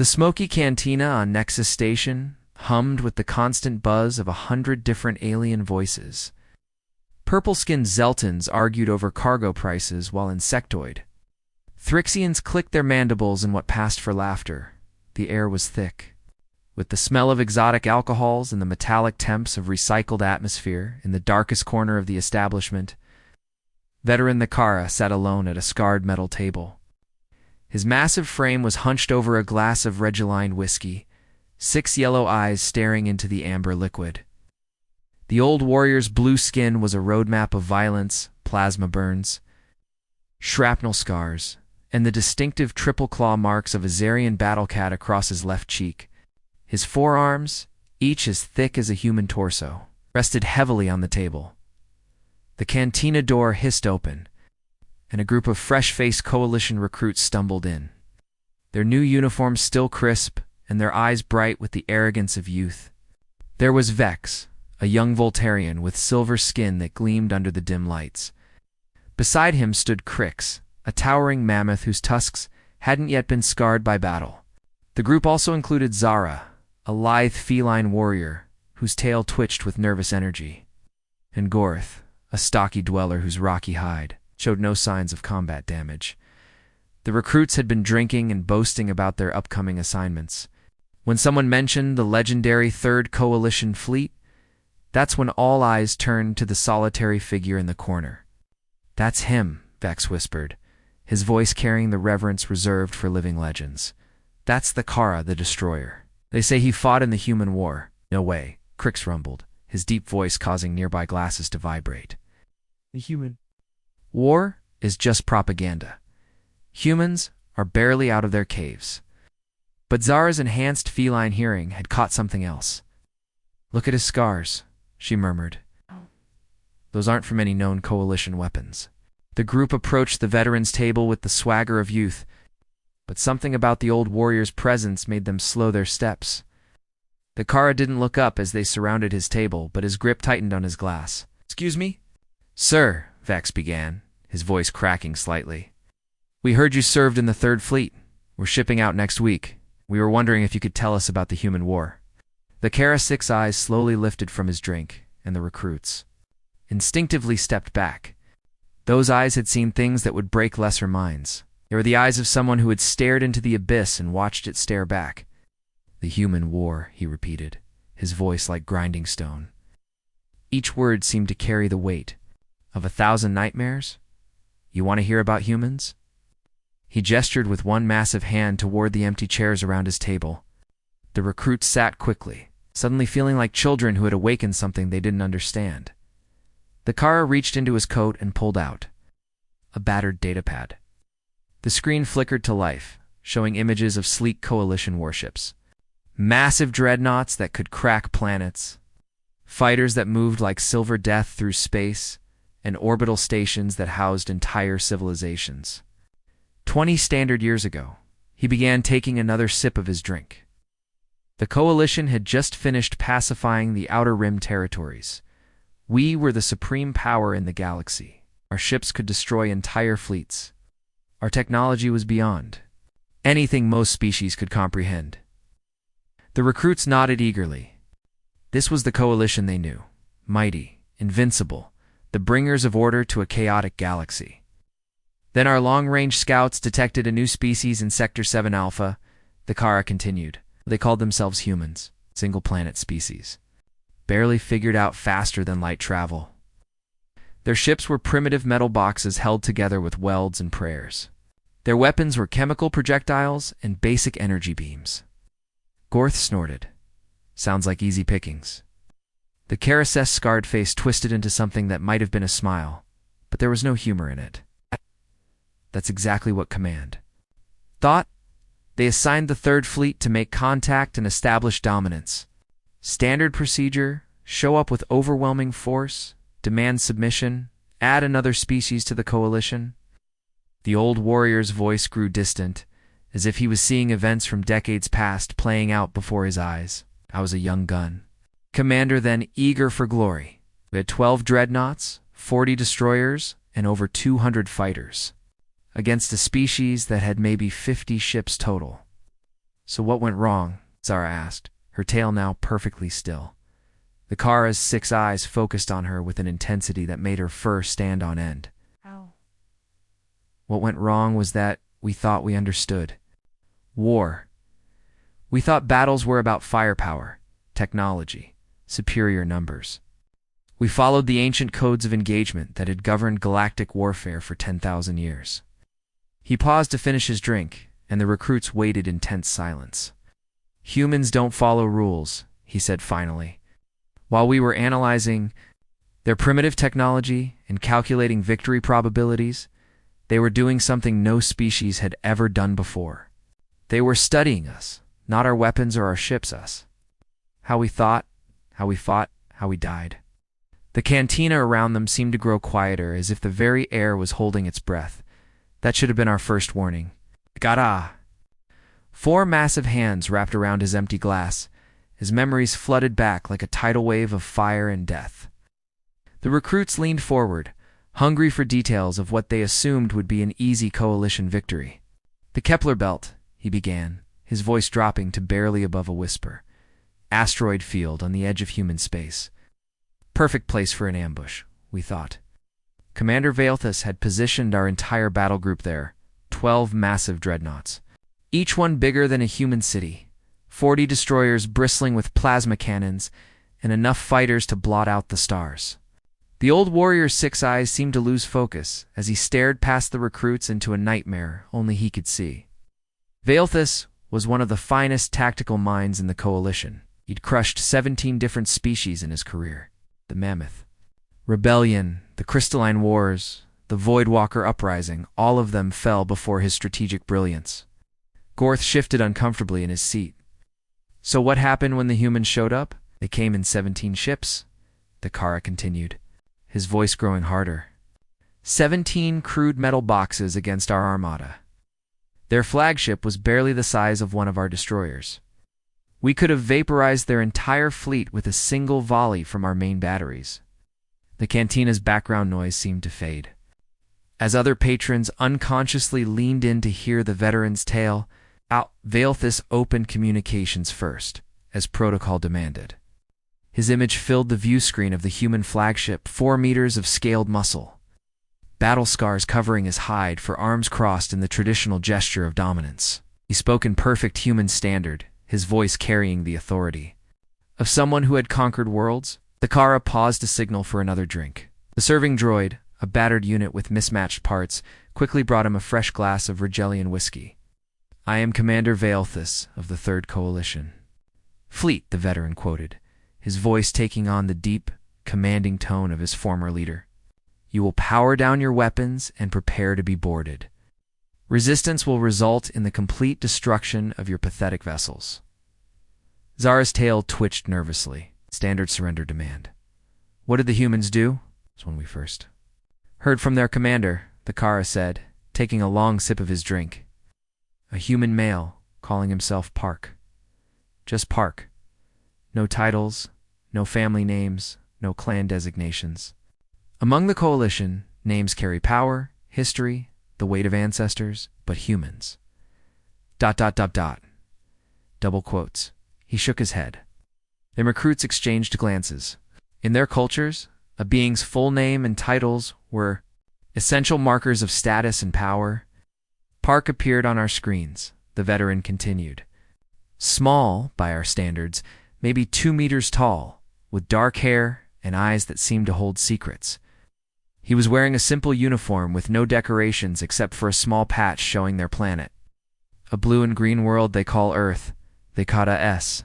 The smoky cantina on Nexus Station hummed with the constant buzz of 100 different alien voices. Purple-skinned Zeltans argued over cargo prices while insectoid. Thrixians clicked their mandibles in what passed for laughter. The air was thick, with the smell of exotic alcohols and the metallic temps of recycled atmosphere. In the darkest corner of the establishment, veteran Nakara sat alone at a scarred metal table. His massive frame was hunched over a glass of Regiline whiskey, 6 yellow eyes staring into the amber liquid. The old warrior's blue skin was a roadmap of violence, plasma burns, shrapnel scars, and the distinctive triple claw marks of a Zarian battle cat across his left cheek. His forearms, each as thick as a human torso, rested heavily on the table. The cantina door hissed open, and a group of fresh-faced coalition recruits stumbled in. Their new uniforms still crisp, and their eyes bright with the arrogance of youth. There was Vex, a young Voltarian with silver skin that gleamed under the dim lights. Beside him stood Crix, a towering mammoth whose tusks hadn't yet been scarred by battle. The group also included Zara, a lithe feline warrior whose tail twitched with nervous energy, and Gorth, a stocky dweller whose rocky hide showed no signs of combat damage. The recruits had been drinking and boasting about their upcoming assignments. When someone mentioned the legendary Third Coalition Fleet, that's when all eyes turned to the solitary figure in the corner. "That's him," Vex whispered, his voice carrying the reverence reserved for living legends. "That's the Kara, the Destroyer. They say he fought in the Human War." "No way," Crix rumbled, his deep voice causing nearby glasses to vibrate. "The Human War is just propaganda. Humans are barely out of their caves." But Zara's enhanced feline hearing had caught something else. "Look at his scars," she murmured. "Those aren't from any known coalition weapons." The group approached the veterans' table with the swagger of youth, but something about the old warrior's presence made them slow their steps. The Kara didn't look up as they surrounded his table, but his grip tightened on his glass. "Excuse me?" "Sir," Vex began, his voice cracking slightly. "We heard you served in the Third Fleet. We're shipping out next week. We were wondering if you could tell us about the Human War." The Kara-6 eyes slowly lifted from his drink, and the recruits instinctively stepped back. Those eyes had seen things that would break lesser minds. They were the eyes of someone who had stared into the abyss and watched it stare back. "The Human War," he repeated, his voice like grinding stone. Each word seemed to carry the weight of 1,000 nightmares. "You want to hear about humans?" He gestured with one massive hand toward the empty chairs around his table. The recruits sat quickly, suddenly feeling like children who had awakened something they didn't understand. The Kara reached into his coat and pulled out a battered datapad. The screen flickered to life, showing images of sleek coalition warships. Massive dreadnoughts that could crack planets, fighters that moved like silver death through space, and orbital stations that housed entire civilizations. 20 standard years ago, he began taking another sip of his drink. The Coalition had just finished pacifying the Outer Rim territories. We were the supreme power in the galaxy. Our ships could destroy entire fleets. Our technology was beyond anything most species could comprehend. The recruits nodded eagerly. This was the Coalition they knew. Mighty, invincible, the bringers of order to a chaotic galaxy. Then our long-range scouts detected a new species in Sector 7 Alpha, the Kara continued. They called themselves humans, single-planet species. Barely figured out faster than light travel. Their ships were primitive metal boxes held together with welds and prayers. Their weapons were chemical projectiles and basic energy beams. Gorth snorted. "Sounds like easy pickings." The Karaseth's scarred face twisted into something that might have been a smile, but there was no humor in it. "That's exactly what Command thought. They assigned the Third Fleet to make contact and establish dominance. Standard procedure: show up with overwhelming force, demand submission, add another species to the Coalition." The old warrior's voice grew distant, as if he was seeing events from decades past playing out before his eyes. "I was a young gun commander then, eager for glory. We had 12 dreadnoughts, 40 destroyers, and over 200 fighters, against a species that had maybe 50 ships total. So what went wrong? Zara asked, her tail now perfectly still. The Kara's 6 eyes focused on her with an intensity that made her fur stand on end. Ow. What went wrong was that we thought we understood. War. We thought battles were about firepower, technology, superior numbers. We followed the ancient codes of engagement that had governed galactic warfare for 10,000 years. He paused to finish his drink, and the recruits waited in tense silence. Humans don't follow rules, he said finally. While we were analyzing their primitive technology and calculating victory probabilities, they were doing something no species had ever done before. They were studying us, not our weapons or our ships, us. How we thought, how we fought, how we died. The cantina around them seemed to grow quieter, as if the very air was holding its breath. That should have been our first warning. Gada! 4 massive hands wrapped around his empty glass. His memories flooded back like a tidal wave of fire and death. The recruits leaned forward, hungry for details of what they assumed would be an easy coalition victory. The Kepler belt, he began, his voice dropping to barely above a whisper. Asteroid field on the edge of human space. Perfect place for an ambush, we thought. Commander Valthus had positioned our entire battle group there, 12 massive dreadnoughts, each one bigger than a human city, 40 destroyers bristling with plasma cannons, and enough fighters to blot out the stars. The old warrior's 6 eyes seemed to lose focus as he stared past the recruits into a nightmare only he could see. Valthus was one of the finest tactical minds in the coalition. He'd crushed 17 different species in his career. The Mammoth, Rebellion, the Crystalline Wars, the Voidwalker Uprising, all of them fell before his strategic brilliance. Gorth shifted uncomfortably in his seat. So what happened when the humans showed up? They came in 17 ships, the Kara continued, his voice growing harder. 17 crude metal boxes against our armada. Their flagship was barely the size of one of our destroyers. We could have vaporized their entire fleet with a single volley from our main batteries. The cantina's background noise seemed to fade. As other patrons unconsciously leaned in to hear the veteran's tale, Valthus opened communications first, as protocol demanded. His image filled the view screen of the human flagship, 4 meters of scaled muscle, battle scars covering his hide for arms crossed in the traditional gesture of dominance. He spoke in perfect human standard, his voice carrying the authority of someone who had conquered worlds. The Kara paused to signal for another drink. The serving droid, a battered unit with mismatched parts, quickly brought him a fresh glass of Rigelian whiskey. I am Commander Valthus of the Third Coalition. Fleet, the veteran quoted, his voice taking on the deep, commanding tone of his former leader. You will power down your weapons and prepare to be boarded. Resistance will result in the complete destruction of your pathetic vessels. Zara's tail twitched nervously. Standard surrender demand. What did the humans do? That's when we first heard from their commander, the Kara said, taking a long sip of his drink. A human male, calling himself Park. Just Park. No titles, no family names, no clan designations. Among the coalition, names carry power, history, the weight of ancestors, but humans. ... Double quotes. He shook his head. The recruits exchanged glances. In their cultures, a being's full name and titles were essential markers of status and power. Park appeared on our screens, the veteran continued. Small, by our standards, maybe 2 meters tall, with dark hair and eyes that seemed to hold secrets. He was wearing a simple uniform with no decorations except for a small patch showing their planet. A blue and green world they call Earth, Vekata S.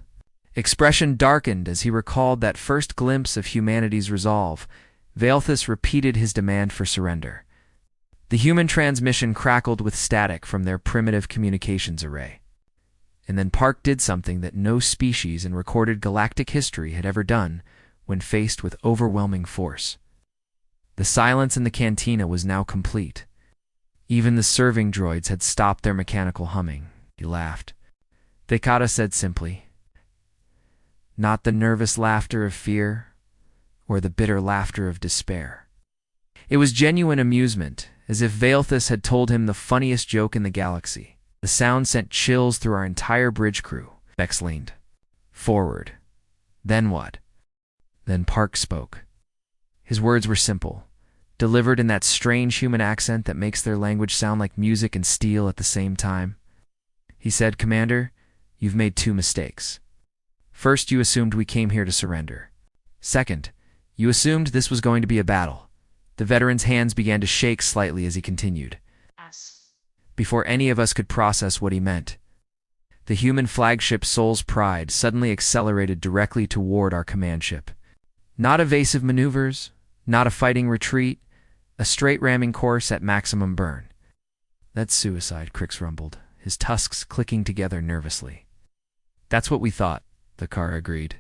Expression darkened as he recalled that first glimpse of humanity's resolve. Valthus repeated his demand for surrender. The human transmission crackled with static from their primitive communications array. And then Park did something that no species in recorded galactic history had ever done when faced with overwhelming force. The silence in the cantina was now complete. Even the serving droids had stopped their mechanical humming. He laughed. Vekata said simply, not the nervous laughter of fear or the bitter laughter of despair. It was genuine amusement, as if Valthus had told him the funniest joke in the galaxy. The sound sent chills through our entire bridge crew. Bex leaned forward. Then what? Then Park spoke. His words were simple, delivered in that strange human accent that makes their language sound like music and steel at the same time. He said, "Commander, you've made two mistakes. First, you assumed we came here to surrender. Second, you assumed this was going to be a battle." The veteran's hands began to shake slightly as he continued. Before any of us could process what he meant, the human flagship Soul's Pride suddenly accelerated directly toward our command ship. Not evasive maneuvers, not a fighting retreat, a straight ramming course at maximum burn. "That's suicide," Crix rumbled, his tusks clicking together nervously. "That's what we thought," the Kara agreed.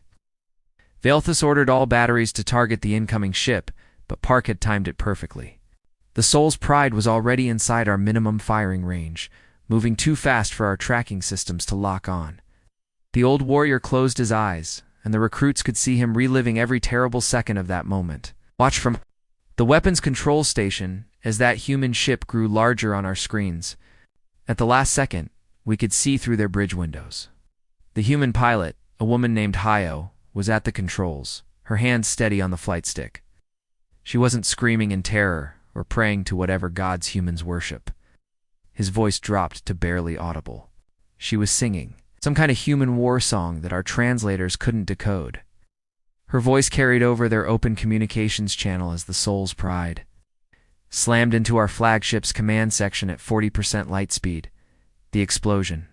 Valthus ordered all batteries to target the incoming ship, but Park had timed it perfectly. The Soul's Pride was already inside our minimum firing range, moving too fast for our tracking systems to lock on. The old warrior closed his eyes, and the recruits could see him reliving every terrible second of that moment. Watch from the weapons control station as that human ship grew larger on our screens. At the last second, we could see through their bridge windows. The human pilot, a woman named Hayo, was at the controls, her hands steady on the flight stick. She wasn't screaming in terror or praying to whatever gods humans worship. His voice dropped to barely audible. She was singing, some kind of human war song that our translators couldn't decode. Her voice carried over their open communications channel as the Soul's Pride slammed into our flagship's command section at 40% light speed. The explosion,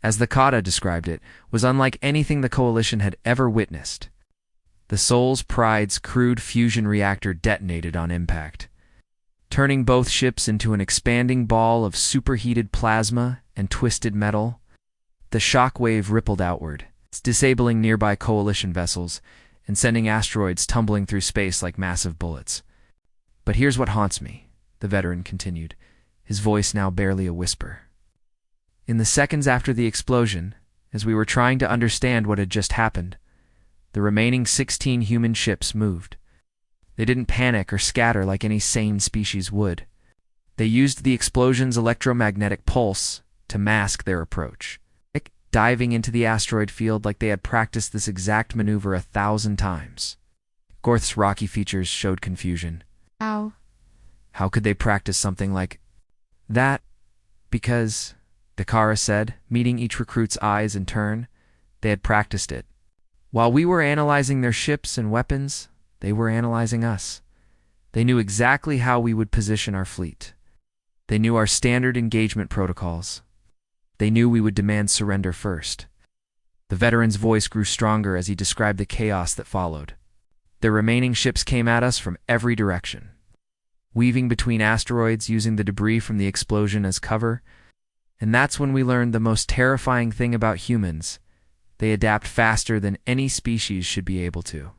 as the Kata described it, was unlike anything the Coalition had ever witnessed. The Soul's Pride's crude fusion reactor detonated on impact, turning both ships into an expanding ball of superheated plasma and twisted metal. The shock wave rippled outward, disabling nearby Coalition vessels and sending asteroids tumbling through space like massive bullets. "But here's what haunts me," the veteran continued, his voice now barely a whisper. "In the seconds after the explosion, as we were trying to understand what had just happened, the remaining 16 human ships moved. They didn't panic or scatter like any sane species would. They used the explosion's electromagnetic pulse to mask their approach, diving into the asteroid field like they had practiced this exact maneuver 1,000 times. Gorth's rocky features showed confusion. How could they practice something like that? Because, Dakara said, meeting each recruit's eyes in turn, they had practiced it. While we were analyzing their ships and weapons, they were analyzing us. They knew exactly how we would position our fleet. They knew our standard engagement protocols. They knew we would demand surrender first. The veteran's voice grew stronger as he described the chaos that followed. The remaining ships came at us from every direction, weaving between asteroids using the debris from the explosion as cover. And that's when we learned the most terrifying thing about humans. They adapt faster than any species should be able to.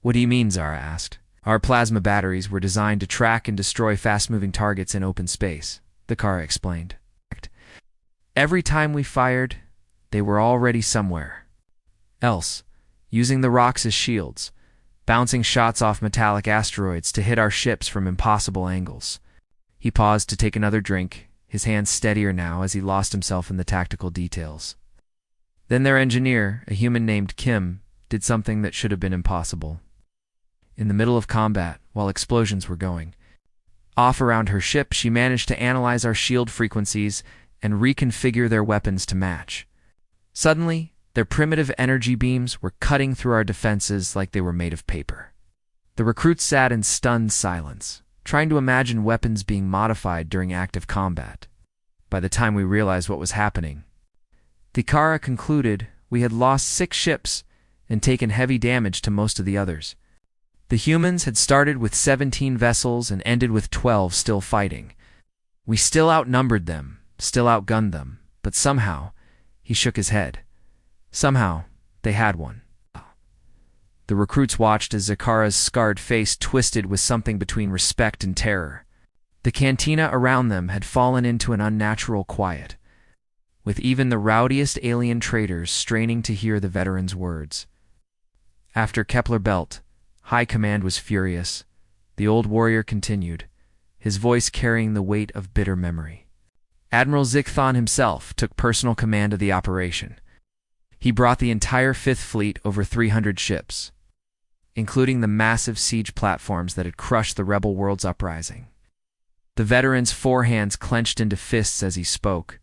"What do you mean?" Zara asked. "Our plasma batteries were designed to track and destroy fast-moving targets in open space," the Kara explained. "Every time we fired, they were already somewhere else, using the rocks as shields, bouncing shots off metallic asteroids to hit our ships from impossible angles." He paused to take another drink, his hands steadier now as he lost himself in the tactical details. Then their engineer, a human named Kim, did something that should have been impossible. In the middle of combat, while explosions were going off around her ship, she managed to analyze our shield frequencies and reconfigure their weapons to match. Suddenly, their primitive energy beams were cutting through our defenses like they were made of paper. The recruits sat in stunned silence, trying to imagine weapons being modified during active combat. By the time we realized what was happening, the Kara concluded we had lost 6 ships and taken heavy damage to most of the others. The humans had started with 17 vessels and ended with 12 still fighting. We still outnumbered them, still outgunned them, but somehow, he shook his head, somehow they had won. The recruits watched as Zakara's scarred face twisted with something between respect and terror. The cantina around them had fallen into an unnatural quiet, with even the rowdiest alien traders straining to hear the veteran's words. After Kepler Belt, High Command was furious. The old warrior continued, his voice carrying the weight of bitter memory. Admiral Zikthon himself took personal command of the operation. He brought the entire Fifth Fleet over 300 ships, including the massive siege platforms that had crushed the rebel world's uprising. The veteran's forehands clenched into fists as he spoke.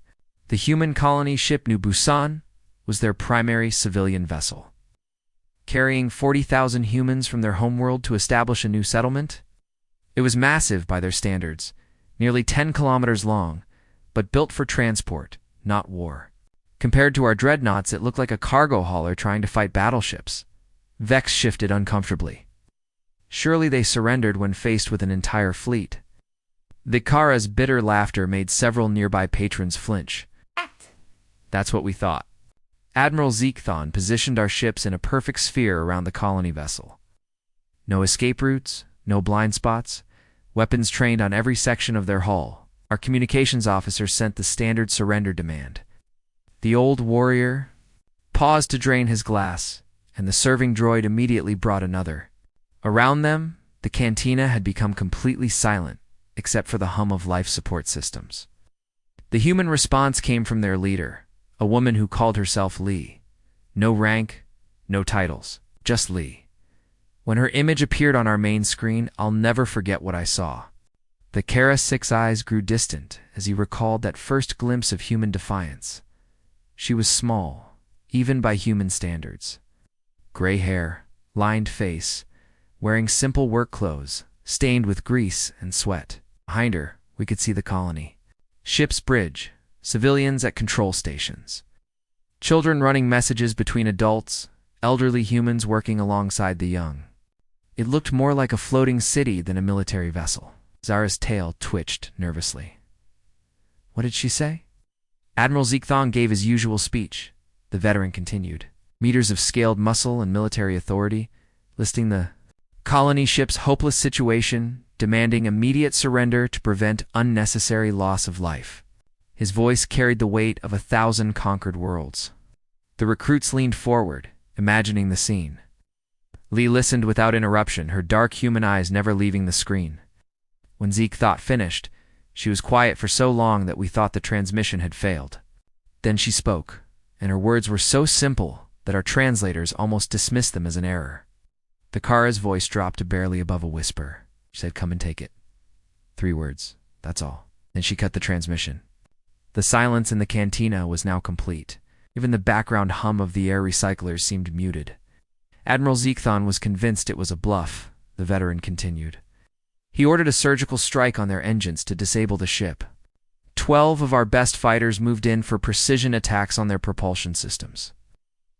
The human colony ship New Busan was their primary civilian vessel, carrying 40,000 humans from their homeworld to establish a new settlement. It was massive by their standards, nearly 10 kilometers long, but built for transport, not war. Compared to our dreadnoughts, it looked like a cargo hauler trying to fight battleships. Vex shifted uncomfortably. Surely they surrendered when faced with an entire fleet. Vikara's bitter laughter made several nearby patrons flinch. That's what we thought. Admiral Zikthon positioned our ships in a perfect sphere around the colony vessel. No escape routes, no blind spots, weapons trained on every section of their hull. Our communications officer sent the standard surrender demand. The old warrior paused to drain his glass, and the serving droid immediately brought another. Around them, the cantina had become completely silent, except for the hum of life support systems. The human response came from their leader, a woman who called herself Lee. No rank, no titles, just Lee. When her image appeared on our main screen, I'll never forget what I saw. The Kara Six eyes grew distant as he recalled that first glimpse of human defiance. She was small, even by human standards. Gray hair, lined face, wearing simple work clothes, stained with grease and sweat. Behind her, we could see the colony. Ship's bridge, civilians at control stations. Children running messages between adults, elderly humans working alongside the young. It looked more like a floating city than a military vessel. Zara's tail twitched nervously. What did she say? Admiral Zikthon gave his usual speech. The veteran continued. Meters of scaled muscle and military authority, listing the colony ship's hopeless situation, demanding immediate surrender to prevent unnecessary loss of life. His voice carried the weight of 1,000 conquered worlds. The recruits leaned forward, imagining the scene. Lee listened without interruption, her dark human eyes never leaving the screen. When Zeke thought finished, she was quiet for so long that we thought the transmission had failed. Then she spoke, and her words were so simple that our translators almost dismissed them as an error. Vikara's voice dropped to barely above a whisper. She said, "Come and take it." 3 words, that's all. Then she cut the transmission. The silence in the cantina was now complete. Even the background hum of the air recyclers seemed muted. Admiral Zikthon was convinced it was a bluff, the veteran continued. He ordered a surgical strike on their engines to disable the ship. 12 of our best fighters moved in for precision attacks on their propulsion systems.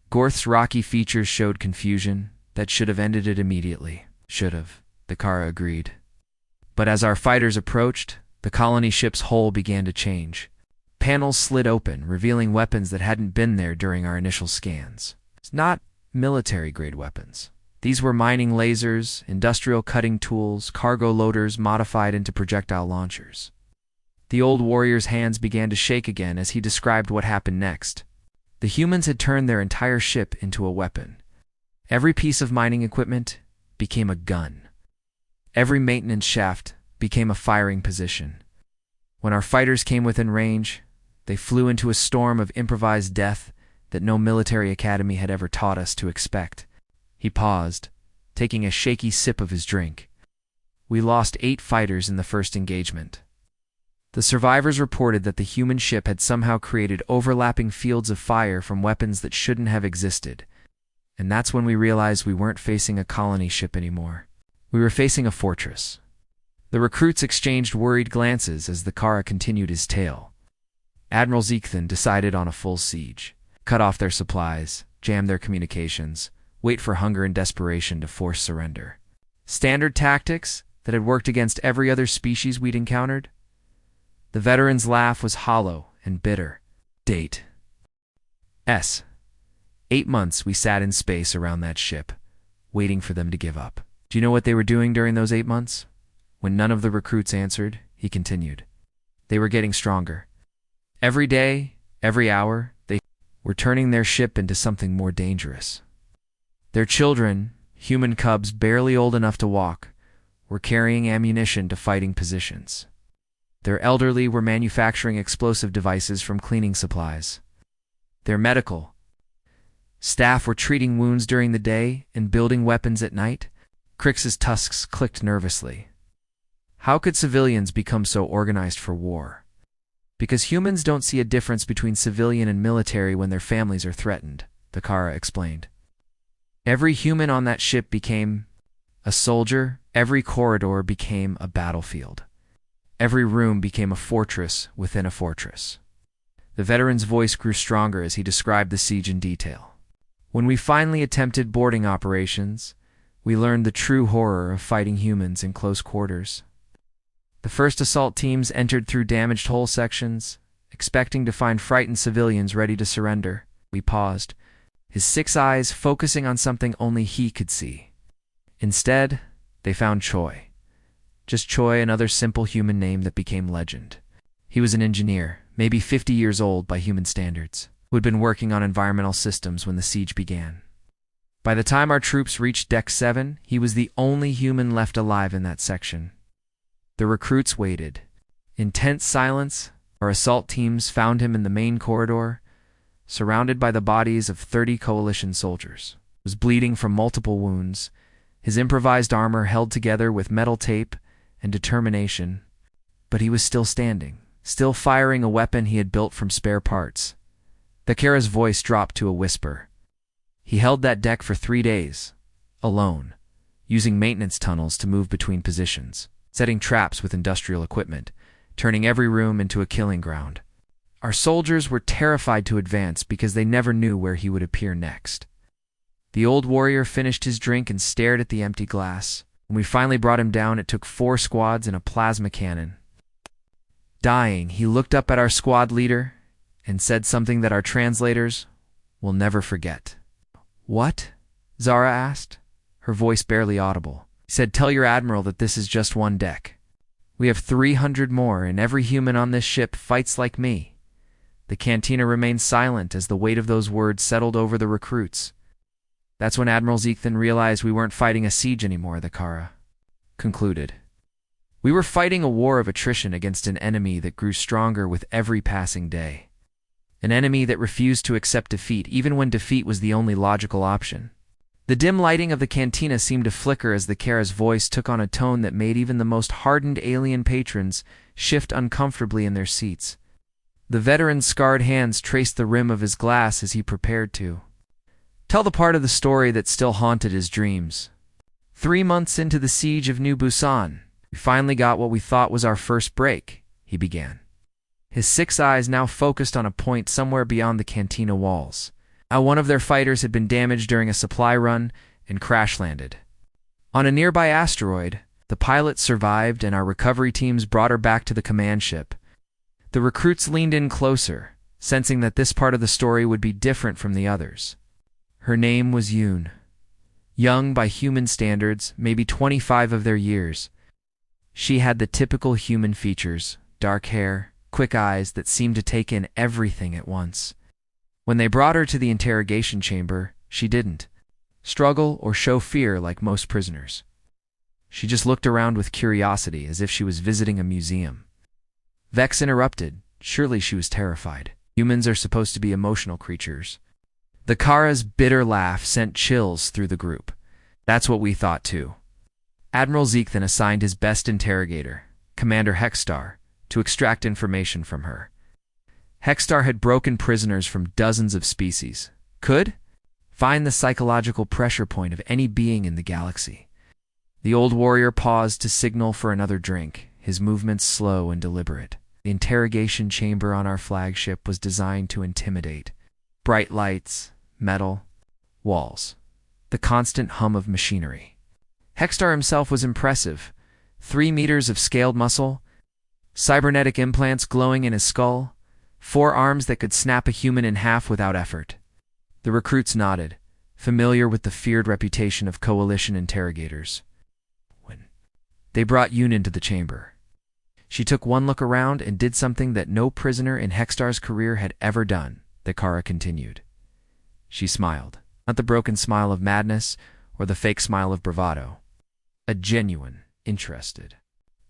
Gorth's rocky features showed confusion. That should have ended it immediately. Should have, Vikara agreed. But as our fighters approached, the colony ship's hull began to change. Panels slid open, revealing weapons that hadn't been there during our initial scans. It's not military-grade weapons. These were mining lasers, industrial cutting tools, cargo loaders modified into projectile launchers. The old warrior's hands began to shake again as he described what happened next. The humans had turned their entire ship into a weapon. Every piece of mining equipment became a gun. Every maintenance shaft became a firing position. When our fighters came within range, they flew into a storm of improvised death that no military academy had ever taught us to expect. He paused, taking a shaky sip of his drink. We lost 8 fighters in the first engagement. The survivors reported that the human ship had somehow created overlapping fields of fire from weapons that shouldn't have existed. And that's when we realized we weren't facing a colony ship anymore. We were facing a fortress. The recruits exchanged worried glances as the Kara continued his tale. Admiral Zikthon decided on a full siege. Cut off their supplies, jam their communications, wait for hunger and desperation to force surrender. Standard tactics that had worked against every other species we'd encountered? The veteran's laugh was hollow and bitter. Date. 8 months we sat in space around that ship, waiting for them to give up. Do you know what they were doing during those 8 months? When none of the recruits answered, he continued. They were getting stronger. Every day, every hour, they were turning their ship into something more dangerous. Their children, human cubs barely old enough to walk, were carrying ammunition to fighting positions. Their elderly were manufacturing explosive devices from cleaning supplies. Their medical staff were treating wounds during the day and building weapons at night. Crix's tusks clicked nervously. How could civilians become so organized for war? Because humans don't see a difference between civilian and military when their families are threatened, Takara explained. Every human on that ship became a soldier, every corridor became a battlefield. Every room became a fortress within a fortress. The veteran's voice grew stronger as he described the siege in detail. When we finally attempted boarding operations, we learned the true horror of fighting humans in close quarters. The first assault teams entered through damaged hull sections, expecting to find frightened civilians ready to surrender. We paused, his 6 eyes focusing on something only he could see. Instead, they found Choi. Just Choi, another simple human name that became legend. He was an engineer, maybe 50 years old by human standards, who had been working on environmental systems when the siege began. By the time our troops reached Deck 7, he was the only human left alive in that section. The recruits waited. In tense silence, our assault teams found him in the main corridor, surrounded by the bodies of 30 coalition soldiers. He was bleeding from multiple wounds, his improvised armor held together with metal tape and determination, but he was still standing, still firing a weapon he had built from spare parts. Thakara's voice dropped to a whisper. He held that deck for 3 days, alone, using maintenance tunnels to move between positions, setting traps with industrial equipment, turning every room into a killing ground. Our soldiers were terrified to advance because they never knew where he would appear next. The old warrior finished his drink and stared at the empty glass. When we finally brought him down, it took 4 squads and a plasma cannon. Dying, he looked up at our squad leader and said something that our translators will never forget. "What?" Zara asked, her voice barely audible. He said, "Tell your admiral that this is just 1 deck. We have 300 more, and every human on this ship fights like me." The cantina remained silent as the weight of those words settled over the recruits. That's when Admiral Zekthan realized we weren't fighting a siege anymore, the Kara concluded. We were fighting a war of attrition against an enemy that grew stronger with every passing day. An enemy that refused to accept defeat, even when defeat was the only logical option. The dim lighting of the cantina seemed to flicker as the Kara's voice took on a tone that made even the most hardened alien patrons shift uncomfortably in their seats. The veteran's scarred hands traced the rim of his glass as he prepared to tell the part of the story that still haunted his dreams. 3 months into the siege of New Busan, we finally got what we thought was our first break, he began. His 6 eyes now focused on a point somewhere beyond the cantina walls. One of their fighters had been damaged during a supply run and crash-landed. On a nearby asteroid, the pilot survived and our recovery teams brought her back to the command ship. The recruits leaned in closer, sensing that this part of the story would be different from the others. Her name was Yoon. Young by human standards, maybe 25 of their years. She had the typical human features, dark hair, quick eyes that seemed to take in everything at once. When they brought her to the interrogation chamber, she didn't struggle or show fear like most prisoners. She just looked around with curiosity as if she was visiting a museum. Vex interrupted. Surely she was terrified. Humans are supposed to be emotional creatures. The Kara's bitter laugh sent chills through the group. That's what we thought too. Admiral Zekthan assigned his best interrogator, Commander Hexstar, to extract information from her. Hexstar had broken prisoners from dozens of species. Could find the psychological pressure point of any being in the galaxy. The old warrior paused to signal for another drink, his movements slow and deliberate. The interrogation chamber on our flagship was designed to intimidate. Bright lights, metal, walls, the constant hum of machinery. Hexstar himself was impressive. 3 meters of scaled muscle, cybernetic implants glowing in his skull, 4 arms that could snap a human in half without effort. The recruits nodded, familiar with the feared reputation of coalition interrogators. When they brought Yoon into the chamber, she took one look around and did something that no prisoner in Hexstar's career had ever done, the Kara continued. She smiled, not the broken smile of madness or the fake smile of bravado. A genuine, interested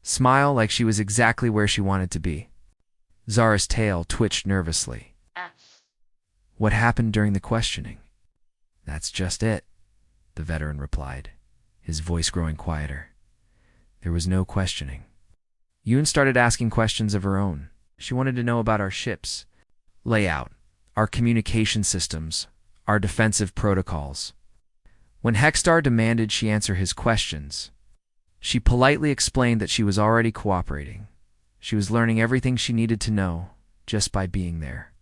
smile like she was exactly where she wanted to be. Zara's tail twitched nervously. What happened during the questioning? That's just it, the veteran replied, his voice growing quieter. There was no questioning. Yoon started asking questions of her own. She wanted to know about our ship's layout, our communication systems, our defensive protocols. When Hexstar demanded she answer his questions, she politely explained that she was already cooperating. She was learning everything she needed to know just by being there.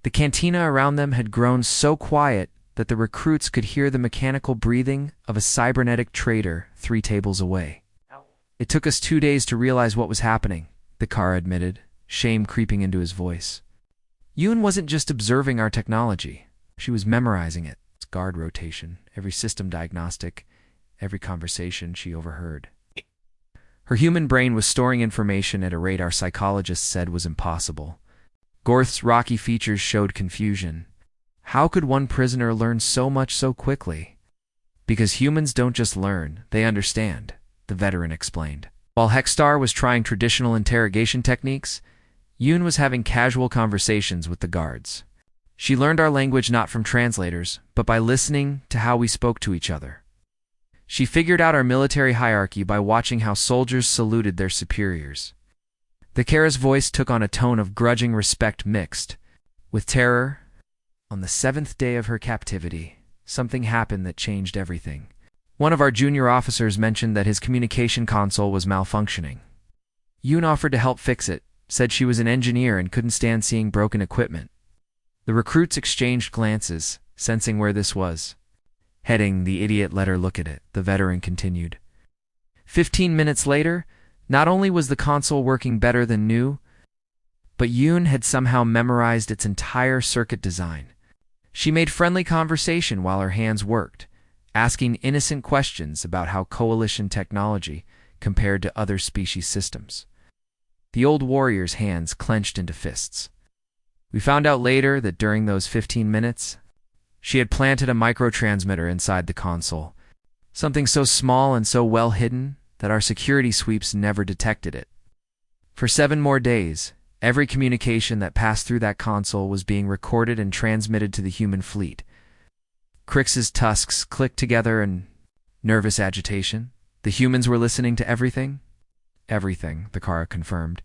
The cantina around them had grown so quiet that the recruits could hear the mechanical breathing of a cybernetic trader 3 tables away. It took us 2 days to realize what was happening, the Kara admitted, shame creeping into his voice. Yoon wasn't just observing our technology. She was memorizing it. Its guard rotation, every system diagnostic, every conversation she overheard. Her human brain was storing information at a rate our psychologists said was impossible. Gorth's rocky features showed confusion. How could one prisoner learn so much so quickly? Because humans don't just learn, they understand, the veteran explained. While Hexstar was trying traditional interrogation techniques, Yoon was having casual conversations with the guards. She learned our language not from translators, but by listening to how we spoke to each other. She figured out our military hierarchy by watching how soldiers saluted their superiors. The Kara's voice took on a tone of grudging respect mixed with terror. On the 7th day of her captivity, something happened that changed everything. One of our junior officers mentioned that his communication console was malfunctioning. Yoon offered to help fix it, said she was an engineer and couldn't stand seeing broken equipment. The recruits exchanged glances, sensing where this was. Heading, the idiot let her look at it, the veteran continued. 15 minutes later, not only was the console working better than new, but Yoon had somehow memorized its entire circuit design. She made friendly conversation while her hands worked, asking innocent questions about how coalition technology compared to other species systems. The old warrior's hands clenched into fists. We found out later that during those 15 minutes, she had planted a microtransmitter inside the console, something so small and so well hidden that our security sweeps never detected it. For 7 more days, every communication that passed through that console was being recorded and transmitted to the human fleet. Crix's tusks clicked together in nervous agitation. The humans were listening to everything? Everything, the Kara confirmed.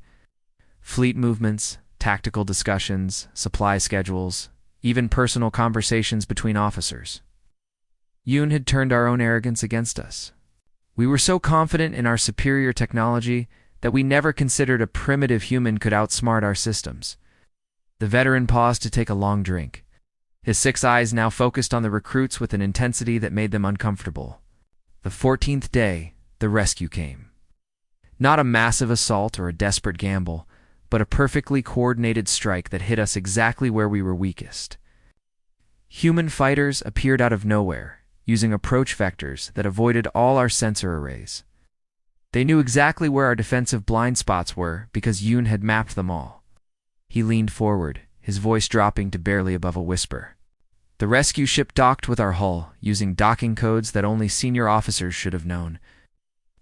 Fleet movements, tactical discussions, supply schedules, even personal conversations between officers. Yoon had turned our own arrogance against us. We were so confident in our superior technology that we never considered a primitive human could outsmart our systems. The veteran paused to take a long drink. His 6 eyes now focused on the recruits with an intensity that made them uncomfortable. The 14th day, the rescue came. Not a massive assault or a desperate gamble, but a perfectly coordinated strike that hit us exactly where we were weakest. Human fighters appeared out of nowhere, using approach vectors that avoided all our sensor arrays. They knew exactly where our defensive blind spots were because Yoon had mapped them all. He leaned forward, his voice dropping to barely above a whisper. The rescue ship docked with our hull, using docking codes that only senior officers should have known.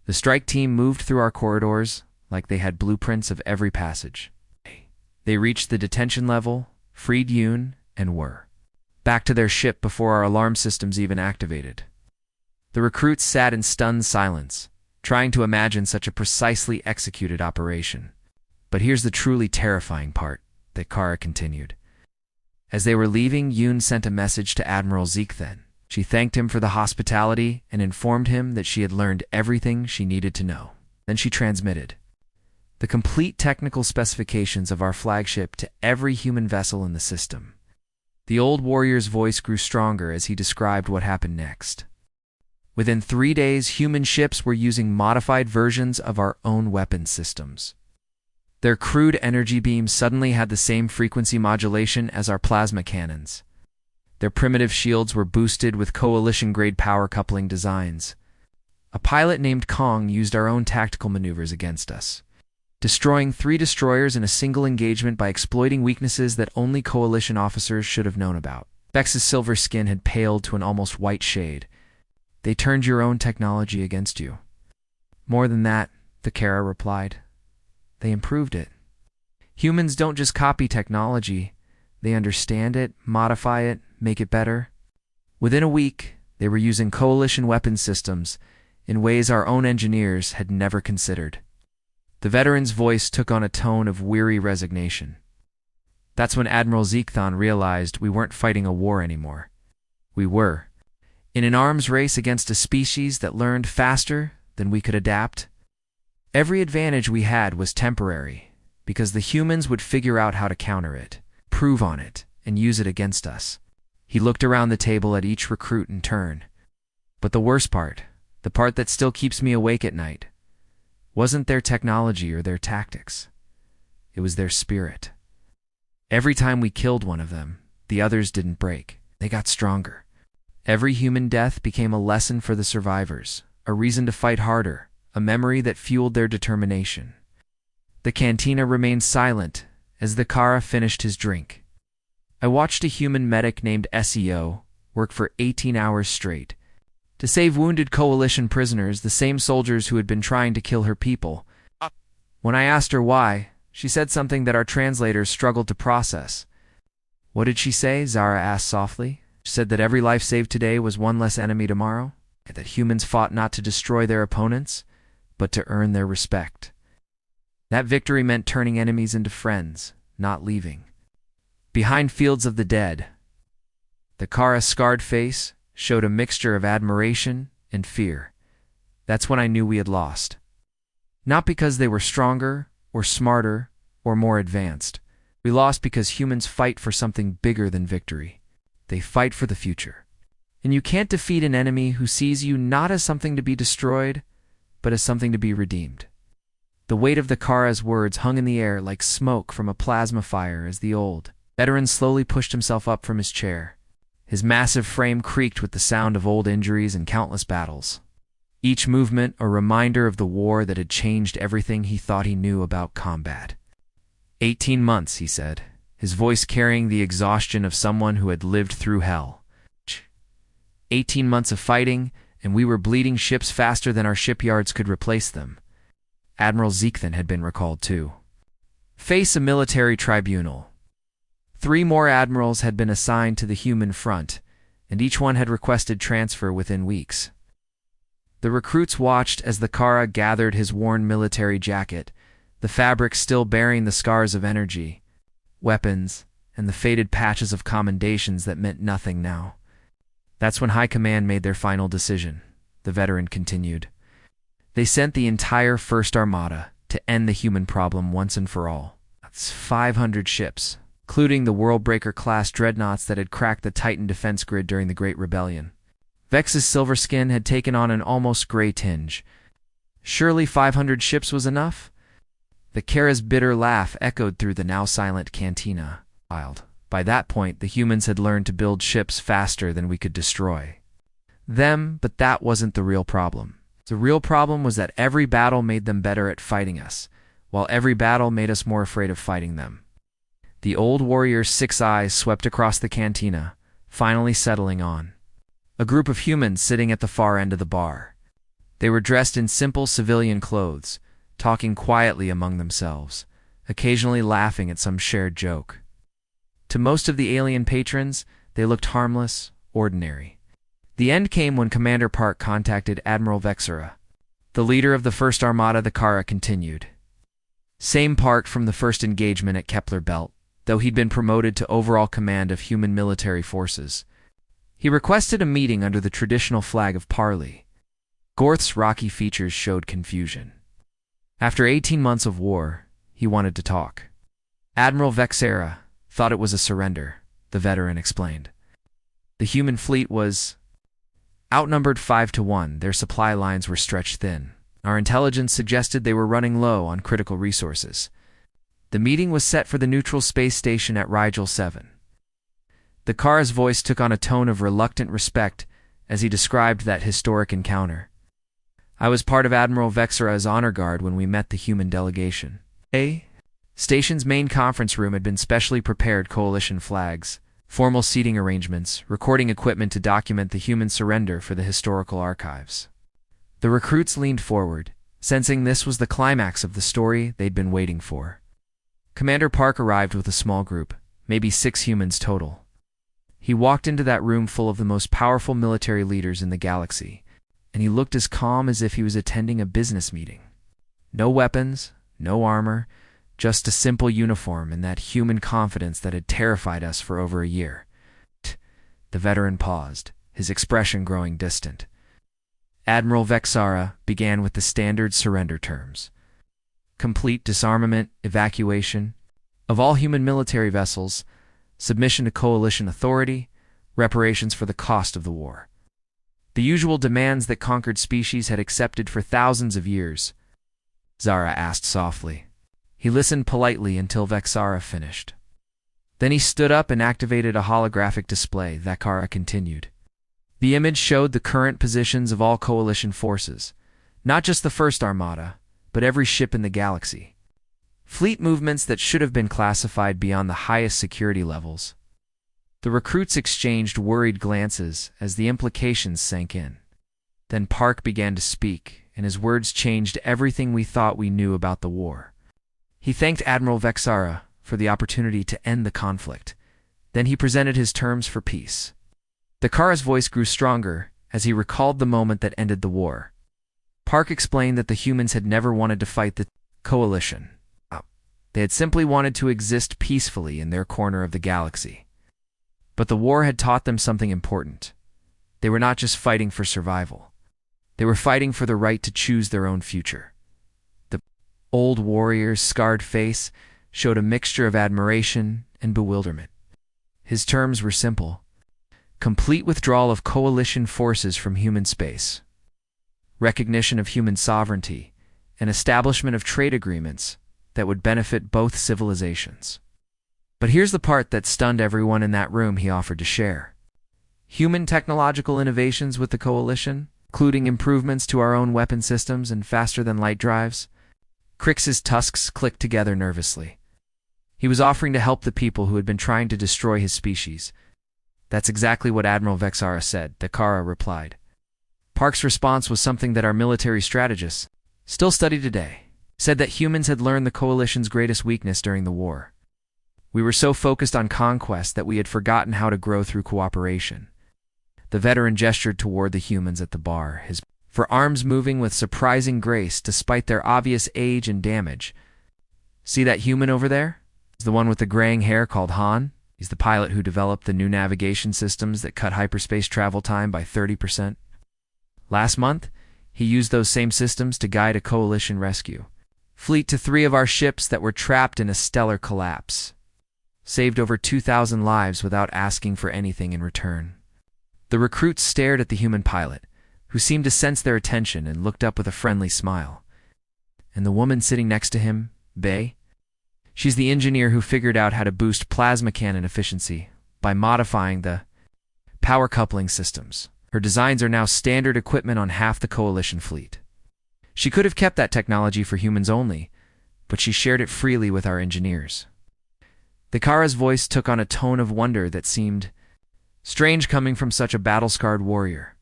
The strike team moved through our corridors like they had blueprints of every passage. They reached the detention level, freed Yoon, and were back to their ship before our alarm systems even activated. The recruits sat in stunned silence, trying to imagine such a precisely executed operation. But here's the truly terrifying part, that Kara continued. As they were leaving, Yoon sent a message to Admiral Zeekthen. She thanked him for the hospitality and informed him that she had learned everything she needed to know. Then she transmitted the complete technical specifications of our flagship to every human vessel in the system. The old warrior's voice grew stronger as he described what happened next. Within 3 days, human ships were using modified versions of our own weapon systems. Their crude energy beams suddenly had the same frequency modulation as our plasma cannons. Their primitive shields were boosted with coalition-grade power coupling designs. A pilot named Kong used our own tactical maneuvers against us, destroying 3 destroyers in a single engagement by exploiting weaknesses that only coalition officers should have known about. Bex's silver skin had paled to an almost white shade. They turned your own technology against you. More than that, the Kara replied. They improved it. Humans don't just copy technology, they understand it, modify it, make it better. Within a week, they were using coalition weapon systems in ways our own engineers had never considered. The veteran's voice took on a tone of weary resignation. That's when Admiral Zekthon realized we weren't fighting a war anymore. We were in an arms race against a species that learned faster than we could adapt. Every advantage we had was temporary, because the humans would figure out how to counter it, prove on it, and use it against us. He looked around the table at each recruit in turn. But the worst part, the part that still keeps me awake at night, wasn't their technology or their tactics. It was their spirit. Every time we killed one of them, the others didn't break. They got stronger. Every human death became a lesson for the survivors, a reason to fight harder, a memory that fueled their determination. The cantina remained silent as the Kara finished his drink. I watched a human medic named SEO work for 18 hours straight to save wounded coalition prisoners, the same soldiers who had been trying to kill her people. When I asked her why, she said something that our translators struggled to process. What did she say? Zara asked softly. She said that every life saved today was one less enemy tomorrow, and that humans fought not to destroy their opponents, but to earn their respect. That victory meant turning enemies into friends, not leaving. Behind Fields of the Dead, the Kara's scarred face showed a mixture of admiration and fear. That's when I knew we had lost. Not because they were stronger, or smarter, or more advanced. We lost because humans fight for something bigger than victory. They fight for the future. And you can't defeat an enemy who sees you not as something to be destroyed, but as something to be redeemed. The weight of the Kara's words hung in the air like smoke from a plasma fire as the old veteran slowly pushed himself up from his chair. His massive frame creaked with the sound of old injuries and countless battles. Each movement a reminder of the war that had changed everything he thought he knew about combat. 18 months, he said, his voice carrying the exhaustion of someone who had lived through hell. 18 months of fighting, and we were bleeding ships faster than our shipyards could replace them. Admiral Zekthon had been recalled too. Face a military tribunal. 3 more admirals had been assigned to the human front, and each one had requested transfer within weeks. The recruits watched as the Kara gathered his worn military jacket, the fabric still bearing the scars of energy, weapons, and the faded patches of commendations that meant nothing now. That's when High Command made their final decision, the veteran continued. They sent the entire First Armada to end the human problem once and for all. That's 500 ships, including the Worldbreaker-class dreadnoughts that had cracked the Titan defense grid during the Great Rebellion. Vex's silver skin had taken on an almost gray tinge. Surely 500 ships was enough? The Kara's bitter laugh echoed through the now-silent cantina. Wild. By that point, the humans had learned to build ships faster than we could destroy them, but that wasn't the real problem. The real problem was that every battle made them better at fighting us, while every battle made us more afraid of fighting them. The old warrior's 6 eyes swept across the cantina, finally settling on a group of humans sitting at the far end of the bar. They were dressed in simple civilian clothes, talking quietly among themselves, occasionally laughing at some shared joke. To most of the alien patrons, they looked harmless, ordinary. The end came when Commander Park contacted Admiral Vexera. The leader of the First Armada, the Kara, continued. Same Park from the first engagement at Kepler Belt, though he'd been promoted to overall command of human military forces. He requested a meeting under the traditional flag of parley. Gorth's rocky features showed confusion. After 18 months of war, he wanted to talk. Admiral Vexera thought it was a surrender, the veteran explained. The human fleet was outnumbered 5-1. Their supply lines were stretched thin. Our intelligence suggested they were running low on critical resources. The meeting was set for the neutral space station at Rigel 7. The Kara's voice took on a tone of reluctant respect as he described that historic encounter. I was part of Admiral Vexera's honor guard when we met the human delegation. A station's main conference room had been specially prepared coalition flags, formal seating arrangements, recording equipment to document the human surrender for the historical archives. The recruits leaned forward, sensing this was the climax of the story they'd been waiting for. Commander Park arrived with a small group, maybe 6 humans total. He walked into that room full of the most powerful military leaders in the galaxy, and he looked as calm as if he was attending a business meeting. No weapons, no armor, just a simple uniform and that human confidence that had terrified us for over a year. The veteran paused, his expression growing distant. Admiral Vexara began with the standard surrender terms. Complete disarmament, evacuation of all human military vessels, submission to coalition authority, reparations for the cost of the war. The usual demands that conquered species had accepted for thousands of years. Zara asked softly. He listened politely until Vexara finished. Then he stood up and activated a holographic display, Vexara continued. The image showed the current positions of all coalition forces, not just the First Armada, but every ship in the galaxy. Fleet movements that should have been classified beyond the highest security levels. The recruits exchanged worried glances as the implications sank in. Then Park began to speak, and his words changed everything we thought we knew about the war. He thanked Admiral Vexara for the opportunity to end the conflict. Then he presented his terms for peace. Vexara's voice grew stronger as he recalled the moment that ended the war. Park explained that the humans had never wanted to fight the coalition. They had simply wanted to exist peacefully in their corner of the galaxy. But the war had taught them something important. They were not just fighting for survival. They were fighting for the right to choose their own future. The old warrior's scarred face showed a mixture of admiration and bewilderment. His terms were simple. Complete withdrawal of coalition forces from human space. Recognition of human sovereignty, and establishment of trade agreements that would benefit both civilizations. But here's the part that stunned everyone in that room he offered to share. Human technological innovations with the coalition, including improvements to our own weapon systems and faster-than-light drives. Crix's tusks clicked together nervously. He was offering to help the people who had been trying to destroy his species. That's exactly what Admiral Vexara said, Vexara replied. Park's response was something that our military strategists, still study today, said that humans had learned the coalition's greatest weakness during the war. We were so focused on conquest that we had forgotten how to grow through cooperation. The veteran gestured toward the humans at the bar, his arms moving with surprising grace despite their obvious age and damage. See that human over there? It's the one with the graying hair called Han. He's the pilot who developed the new navigation systems that cut hyperspace travel time by 30%. Last month, he used those same systems to guide a coalition rescue fleet to 3 of our ships that were trapped in a stellar collapse. Saved over 2,000 lives without asking for anything in return. The recruits stared at the human pilot, who seemed to sense their attention and looked up with a friendly smile. And the woman sitting next to him, Bay? She's the engineer who figured out how to boost plasma cannon efficiency by modifying the power coupling systems. Her designs are now standard equipment on half the coalition fleet. She could have kept that technology for humans only, but she shared it freely with our engineers. Vexara's voice took on a tone of wonder that seemed strange coming from such a battle-scarred warrior.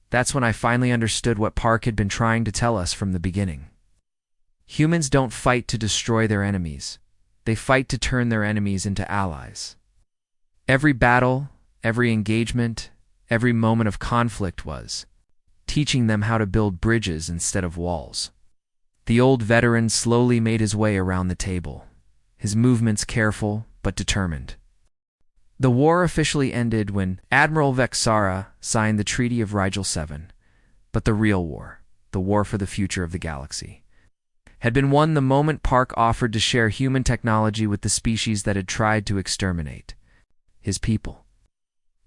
That's when I finally understood what Park had been trying to tell us from the beginning. Humans don't fight to destroy their enemies. They fight to turn their enemies into allies. Every battle, every engagement, every moment of conflict was teaching them how to build bridges instead of walls. The old veteran slowly made his way around the table, his movements careful but determined. The war officially ended when Admiral Vexara signed the Treaty of Rigel 7, but the real war, the war for the future of the galaxy, had been won the moment Park offered to share human technology with the species that had tried to exterminate his people.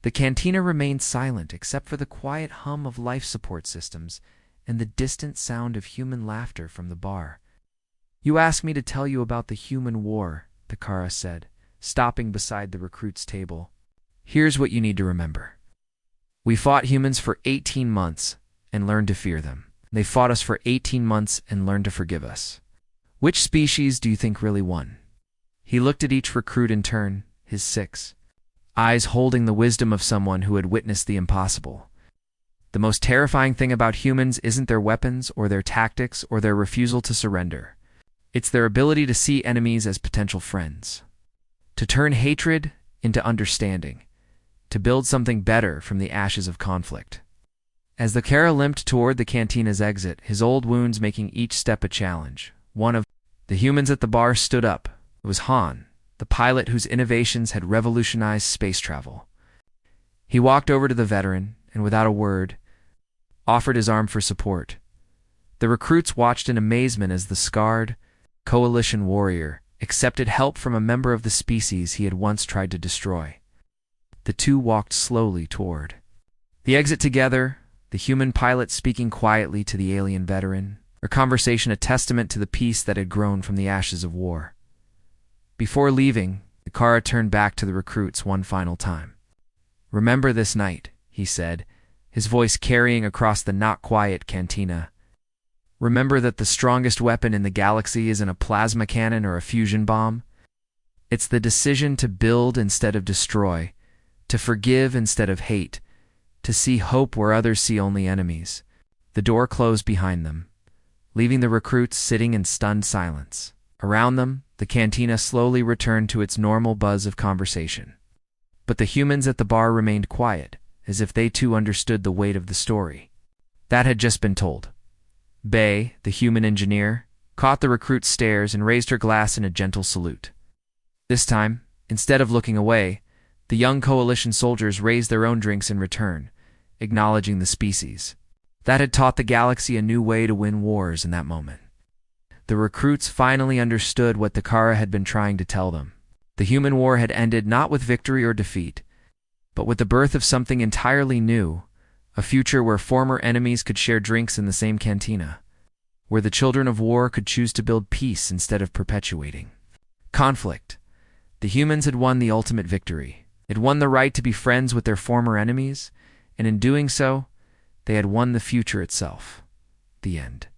The cantina remained silent except for the quiet hum of life support systems and the distant sound of human laughter from the bar. You asked me to tell you about the human war, Vexara said, stopping beside the recruit's table. Here's what you need to remember. We fought humans for 18 months and learned to fear them. They fought us for 18 months and learned to forgive us. Which species do you think really won? He looked at each recruit in turn, his 6 eyes holding the wisdom of someone who had witnessed the impossible. The most terrifying thing about humans isn't their weapons or their tactics or their refusal to surrender. It's their ability to see enemies as potential friends, to turn hatred into understanding, to build something better from the ashes of conflict. As the Kara limped toward the cantina's exit, his old wounds making each step a challenge, one of the humans at the bar stood up. It was Han, the pilot whose innovations had revolutionized space travel. He walked over to the veteran and, without a word, offered his arm for support. The recruits watched in amazement as the scarred coalition warrior accepted help from a member of the species he had once tried to destroy. The two walked slowly toward the exit together, the human pilot speaking quietly to the alien veteran, their conversation a testament to the peace that had grown from the ashes of war. Before leaving, the Kara turned back to the recruits one final time. "Remember this night," he said, his voice carrying across the not-quiet cantina. "Remember that the strongest weapon in the galaxy isn't a plasma cannon or a fusion bomb. It's the decision to build instead of destroy, to forgive instead of hate, to see hope where others see only enemies." The door closed behind them, leaving the recruits sitting in stunned silence. Around them, the cantina slowly returned to its normal buzz of conversation. But the humans at the bar remained quiet, as if they too understood the weight of the story that had just been told. Bay, the human engineer, caught the recruit's stares and raised her glass in a gentle salute. This time, instead of looking away, the young coalition soldiers raised their own drinks in return, acknowledging the species that had taught the galaxy a new way to win wars in that moment. The recruits finally understood what the Kara had been trying to tell them. The human war had ended not with victory or defeat, but with the birth of something entirely new, a future where former enemies could share drinks in the same cantina, where the children of war could choose to build peace instead of perpetuating conflict. The humans had won the ultimate victory. They'd won the right to be friends with their former enemies, and in doing so, they had won the future itself. The end.